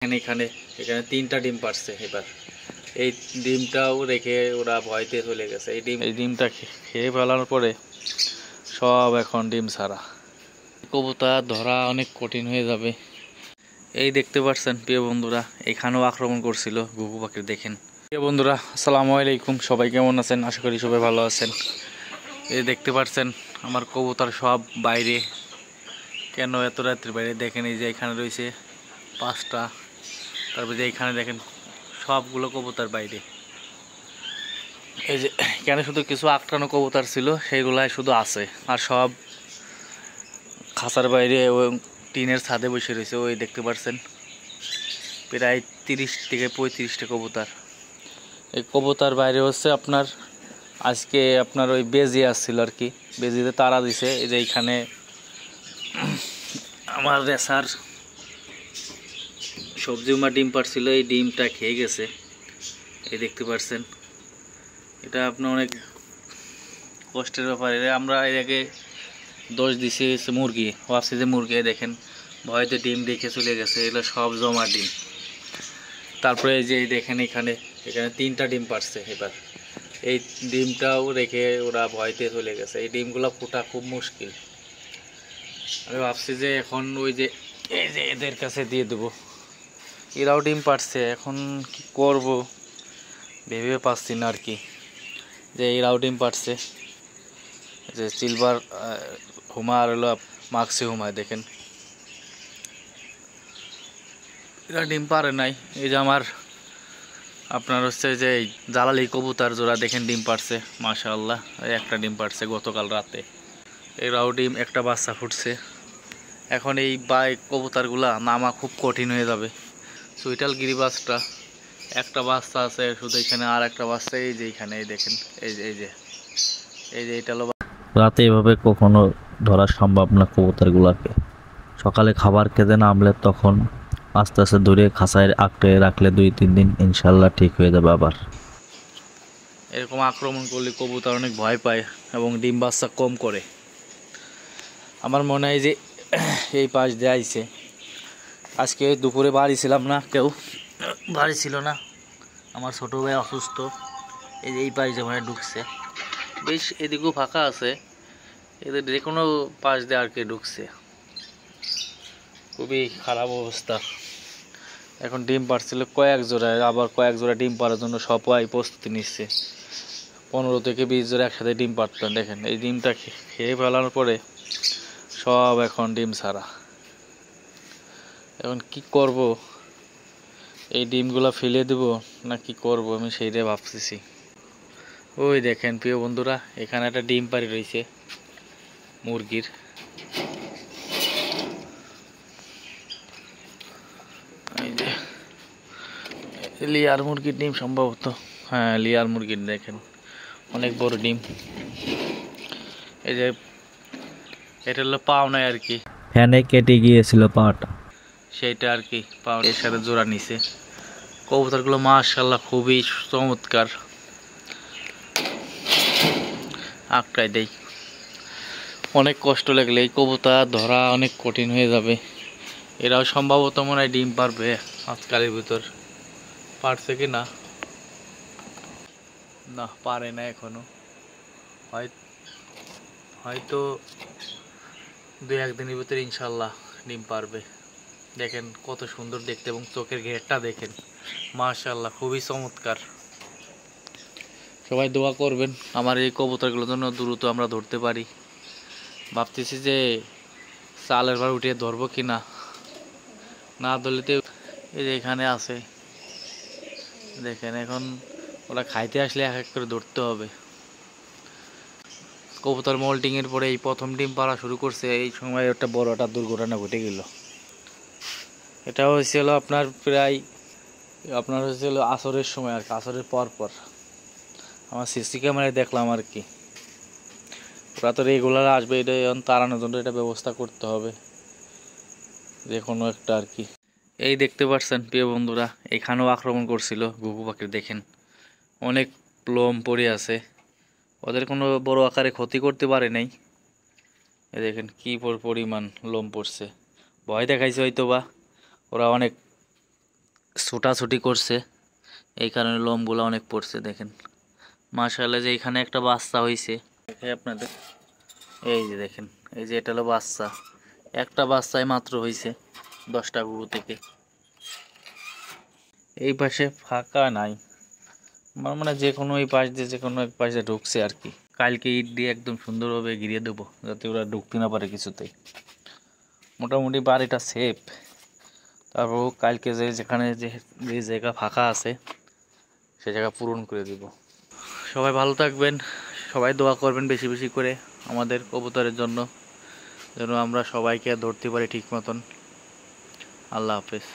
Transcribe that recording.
এখানে এখানে 3টা ডিম পারছে। এবার এই ডিমটাও রেখে ওরা ভয়তে চলে গেছে। এই ডিমটা খেয়ে ফেলার পরে সব এখন ডিম ছাড়া। কবুতর ধরা অনেক কঠিন হয়ে যাবে। এই দেখতে পাচ্ছেন প্রিয় বন্ধুরা, এখানেও আক্রমণ করছিল ঘুঘু পাখি। দেখেন প্রিয় বন্ধুরা, আসসালামু আলাইকুম, সবাই কেমন আছেন? আশা করি সবাই ভালো আছেন। এই দেখতে পাচ্ছেন আমার কবুতর সব বাইরে। কেন এত রাত্রির বাইরে? দেখেন এই যে এখানে রয়েছে 5টা, তারপরে যে এইখানে দেখেন সবগুলো কবুতর বাইরে। এই যে এখানে শুধু কিছু আটকানো কবুতর ছিল, সেইগুলাই শুধু আছে, আর সব খাঁচার বাইরে ও টিনের ছাদে বসে রয়েছে। ওই দেখতে পাচ্ছেন প্রায় 30 থেকে 35টা কবুতর। এই কবুতর বাইরে হচ্ছে আপনার আজকে আপনার ওই বেজি আসছিল আর কি, বেজিতে তারা দিছে। এই যে এইখানে আমার রেসার সবজি উমা ডিম পারছিল, এই ডিমটা খেয়ে গেছে। এই দেখতে পাচ্ছেন, এটা আপনার অনেক কষ্টের ব্যাপার। আমরা এর আগে দোষ দিছি মুরগি, ভাবছি যে মুরগি, দেখেন ভয়তে ডিম রেখে চলে গেছে। এগুলো সব জমা ডিম। তারপরে এই যে দেখেন এখানে 3টা ডিম পারছে। এবার এই ডিমটাও রেখে ওরা ভয়তে চলে গেছে। এই ডিমগুলো ফোটা খুব মুশকিল। আমি ভাবছি যে এখন ওই যে এই যে এদের কাছে দিয়ে দেবো, এরাও ডিম পারছে। এখন কি করব ভেবে পাচ্ছি না আর কি, যে এরাও ডিম পারছে। যে সিলভার হুমা আর হলো মাক্সি হুমা, দেখেন এরা ডিম পারে নাই। এই যে আমার আপনার হচ্ছে যে জালালি কবুতর জোড়া, দেখেন ডিম পারছে মাশাআল্লাহ। একটা ডিম পারছে গতকাল রাতে। এরাও ডিম, একটা বাচ্চা ফুটছে। এখন এই কবুতরগুলা নামা খুব কঠিন হয়ে যাবে। সুইটাল গিরিবাসটা একটা বাচ্চা আছে শুধু, এখানে আর একটা বাচ্চা এই যে এখানে, এই দেখেন এই যে এই যে এই যে এটা হলো। রাতে এভাবে কখনো ধরা সম্ভব না কবুতরগুলোকে। সকালে খাবার খেতে নামলে তখন আস্তে আস্তে ধরে খাঁচায় আঁকড়ে রাখলে 2-3 দিন ইনশাল্লাহ ঠিক হয়ে যাবে। আবার এরকম আক্রমণ করলে কবুতর অনেক ভয় পায় এবং ডিম বাচ্চা কম করে। আমার মনে হয় যে এই পাশ দিয়ে আইছে। আজকে দুপুরে বাড়ি ছিলাম না, কেউ বাড়ি ছিল না। আমার ছোটো ভাই অসুস্থ, এই যে এই পাশ দিয়ে মানে ঢুকছে। বেশ এদিকেও ফাঁকা আছে, এদের যে কোনো পাশ দিয়ে আর কি ঢুকছে। খুবই খারাপ অবস্থা। এখন ডিম পাড়ছিল কয়েক জোড়া, আবার কয়েক জোড়া ডিম পাড়ার জন্য সবাই প্রস্তুতি নিচ্ছে। 15 থেকে 20 জোড়া একসাথে ডিম পাড়তেন। দেখেন এই ডিমটা খেয়ে ফেলার পরে সব এখন ডিম ছাড়া। এখন কি করব, এই ডিমগুলো ফেলে দেব না কি করব, আমি সেইটাই ভাবতেছি। ওই দেখেন প্রিয় বন্ধুরা, এখানে একটা ডিম পাড়ি রয়েছে মুরগির। এই যে লিয়ার মুরগির ডিম সম্ভবত, হ্যাঁ লিয়ার মুরগির, দেখেন অনেক বড় ডিম। এই যে এটা হলো পাওনায় আর কি, ফ্যানে কেটে গিয়েছিল পাটা। সেইটা আর কি পাওনার সাথে জোড়া নিছে। কবুতরগুলো মাশাআল্লাহ খুবই চমৎকার, আটকায় দেয়। অনেক কষ্ট লাগলে এই কবুতর ধরা অনেক কঠিন হয়ে যাবে। এরাও সম্ভবত মনে হয় ডিম পারবে আজকালের ভিতর। পারছে কি না, না পারে না এখনো। হয়তো 2-1 দিনের ভিতরে ইনশাল্লাহ ডিম পারবে। দেখেন কত সুন্দর দেখতে, এবং চোখের ঘেরটা দেখেন মাশাআল্লাহ খুবই চমৎকার। সবাই দোয়া করবেন আমার এই কবুতরগুলোর জন্য দ্রুত আমরা ধরতে পারি। ভাবতেছি যে চালের ভার উঠিয়ে ধরবো কি না, না ধরলে তো এই যে এখানে আছে দেখেন। এখন ওরা খাইতে আসলে এক এক করে ধরতে হবে। কবুতর মল্টিং এর পরে এই প্রথম ডিম পাড়া শুরু করছে, এই সময় একটা বড় একটা দুর্ঘটনা ঘটে গেল। এটা হয়েছিল আপনার প্রায় আপনার হয়েছিল আসরের সময় আর কি, আসরের পর পর আমার সিসি ক্যামেরায় দেখলাম আর কি। ওরা তো রেগুলার আসবে, এটা এখন তাড়ানোর জন্য এটা ব্যবস্থা করতে হবে যে কোনো একটা আর কি। এই দেখতে পাচ্ছেন প্রিয় বন্ধুরা, এখানেও আক্রমণ করছিল ঘুঘু পাখি। দেখেন অনেক লোম পড়ে আছে, ওদের কোনো বড় আকারে ক্ষতি করতে পারে নাই। এই দেখেন কি পরিমাণ লোম পড়ছে, ভয় দেখাইছে হয়তো বা। ওরা অনেক ছোটাছুটি করছে, এই কারণে লোমগুলো অনেক পড়ছে। দেখেন মাশাআল্লাহ, যে এখানে একটা বাচ্চা হয়েছে দেখে আপনাদের, এই যে দেখেন, এই যে এটা হলো বাচ্চা, একটা বাচ্চাই মাত্র হয়েছে 10টা গরু থেকে। এই পাশে ফাঁকা নাই, আমার মানে যে কোনো এই পাশ দিয়ে যে কোনো এক পাশে ঢুকছে আর কি। কালকে ইট দিয়ে একদম সুন্দরভাবে ঘিরিয়ে দেবো যাতে ওরা ঢুকতে না পারে কিছুতেই। মোটামুটি বাড়িটা সেফ। তারপর কালকে যেখানে যে জায়গা ফাঁকা আছে সে জায়গা পূরণ করে দিব। সবাই ভালো থাকবেন, সবাই দোয়া করবেন বেশি বেশি করে আমাদের কবুতরের জন্য, যেন আমরা সবাইকে ধরতে পারি ঠিক মতন। আল্লাহ হাফেজ।